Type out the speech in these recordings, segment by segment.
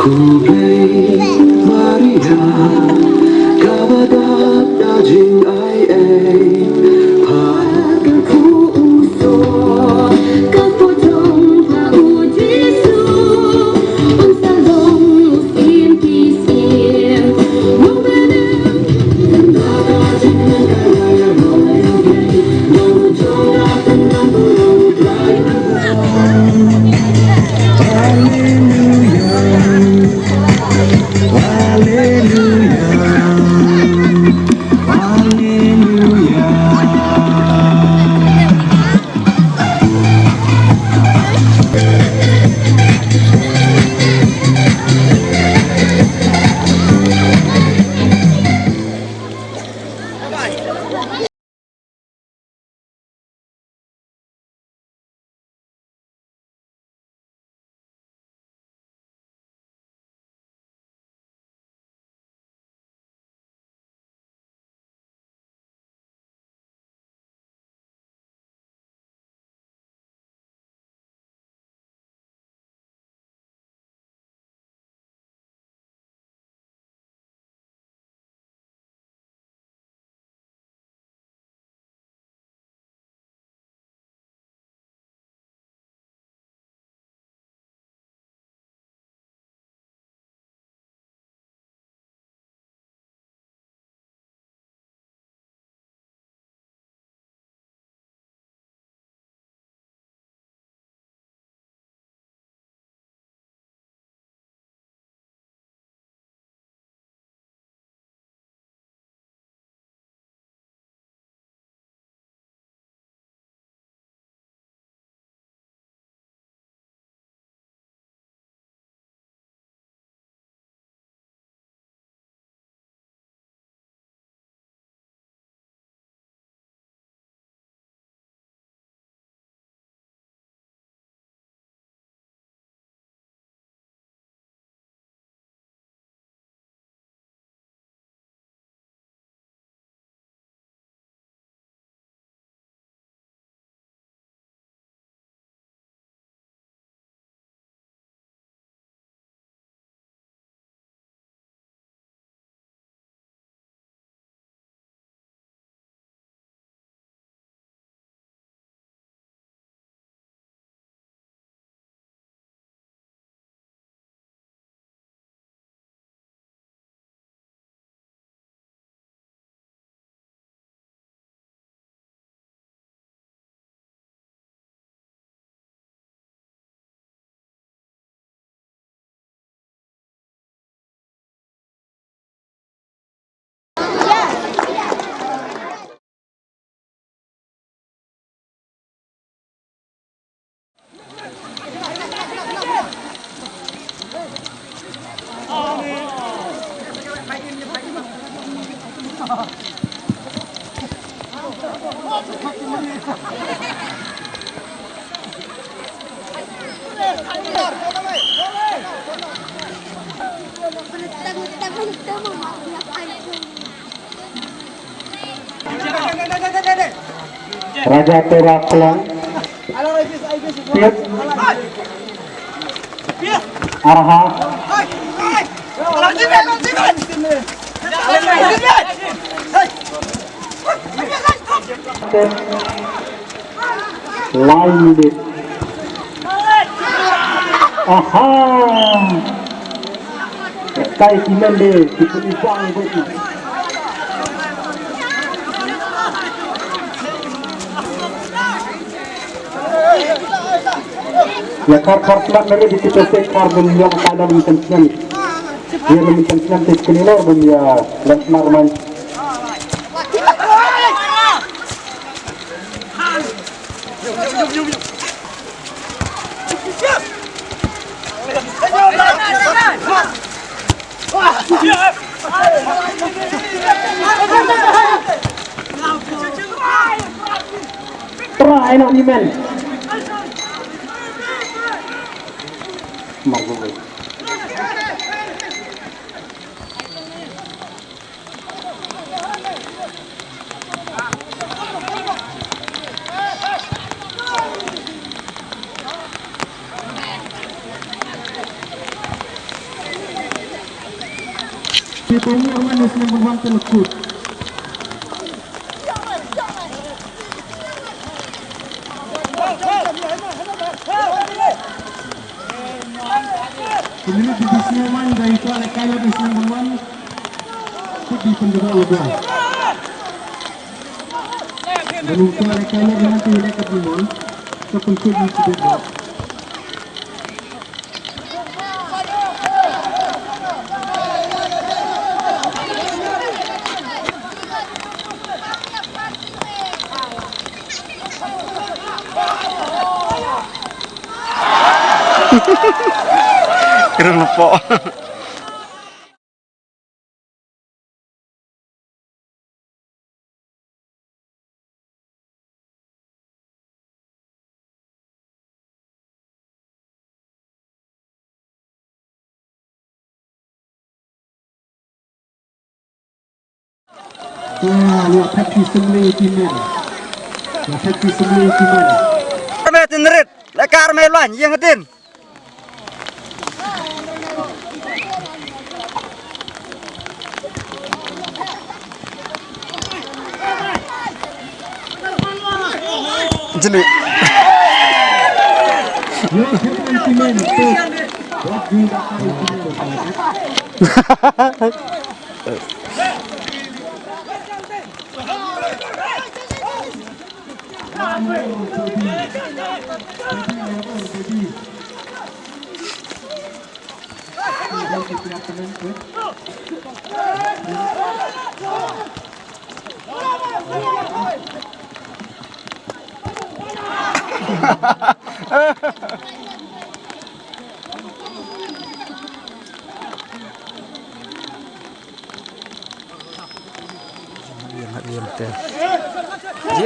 khublei Maria kabadat daging ay pagkaku uso kapotong paudisu unsalong usin kisim mubeneng daging kaya moyong nong akan nambung dry Raja Perak Pulang Arha lain aha kai kimende dipang betul ya kar dari ditutup karbon yang ada di tensian dia mentensian teknologi dan ya normal try enak ni men margo Pengi manis yang beruang telekut. Ini di Bisnoman dari itu oleh kayu Bisnoman di penjara lebih. Dan itu oleh kayu nanti mereka dimon kepencut di situ. Kira lupa. Lihat haki Sngi Burom. Lihat haki Sngi Burom. Kami tinrit, lekar melan yang ngedin. Jadi.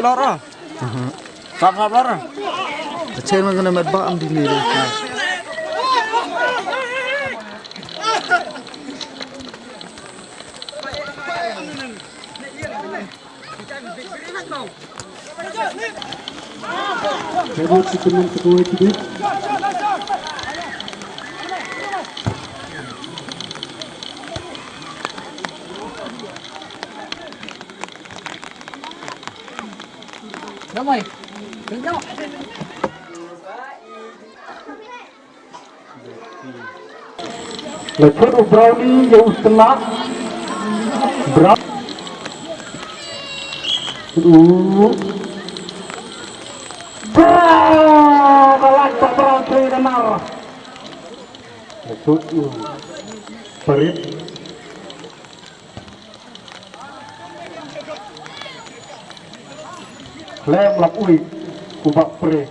Lora. Sap lora. Kecil mana mat baam di ni. Hebat si teman kedua itu. Damai. Tengok. Lekor brownie yang setengah. Brown. Kalah terperang kenal. Lekor perit. Lem lap ui kubak pre.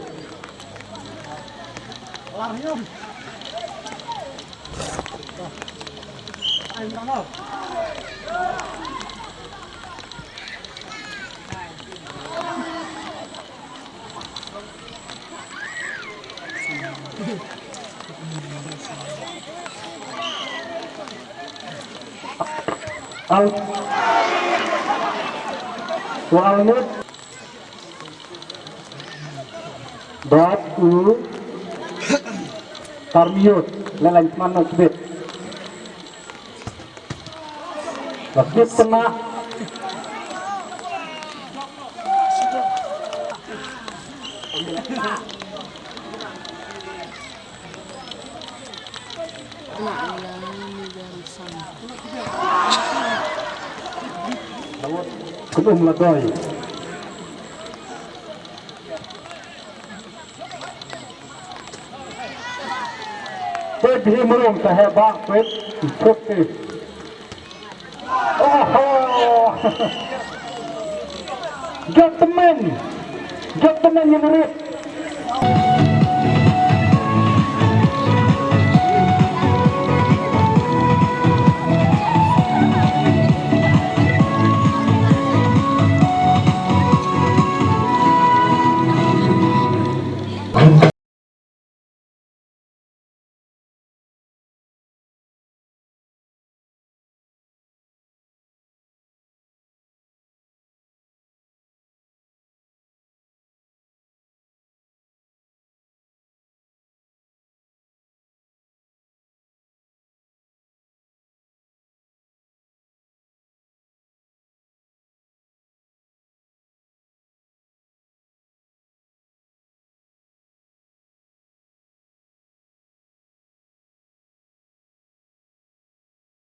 Soalnya batu karmiut lelain mana sebet lakit kena kedua melagai Pwede mulong sa hebak, pwede putih. Oh, gentlemen yang merit.